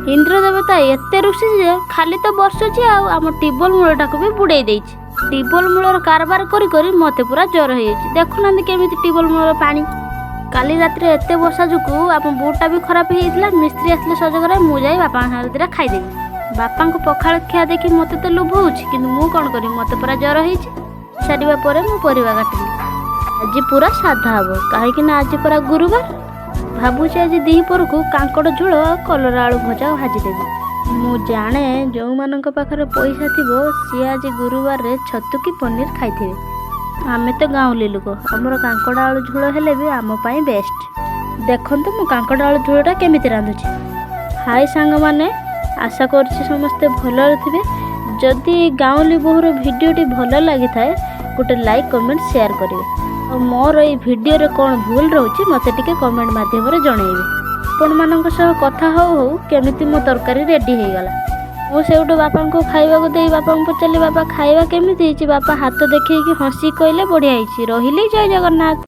इंद्र देवता एते रुषि जे खाली तो बसुची आम टिबल मूलटा को भी बुड़े देछि। टिबल मूलर कारबार करी करी मते पूरा ज्वर हो जाइछि। देखुना केमिति टिबल मूलर पानी। काली रात एते वर्षा जुकू आम बुटटा भी खराब होइतिला। मिस्त्री आसले सजग मु जाई बापा हाथ दिटा खाइदेवी। बापा को पखाल खिया देखी मते तो लोभ होछि किंतु मु कोन करी मते पूरा ज्वर होइछि। सारिबा परे मु परिवा काटिली। आज पूरा साधा हबो काहेकि ना आज पूरा गुरुवार। भाबुछि आज दीपर को कांकड़ झोल कलरा आलू भजा भाजीदेवी। मु जाने जो मानक पाखरे पैसा थिबो सी आज गुरुवार रे छतु की पनीर खाइथिबे। आमे तो गाँवली लोक आमर कांकड़ आलू झोल हेले भी आम पाई बेस्ट। देखंतु मु कांकड़ आलू झोलटा केमिति रांधुछि। हाय सांग माने आशा करछि समस्ते भलरे थिबे। जदि गाँवली बोहर भिडियोटी भल लगी थाए गोटे लाइक कमेंट शेयर करेंगे। और मोर ये भिडियो रे कौन भूल रोचे मते टिके कमेंट माध्यम रे जणेइबे। आपण मानक सह कथा हो केमिति मो तरकारी रेडी हो गला। मो सेउटो बापा को खाइबा को देई बापा को पचाली बापा खाइबा केमिति हिची। बापा हाथ देखैकि हंसी कहले बढ़िया हिची। रहिले जय जगन्नाथ।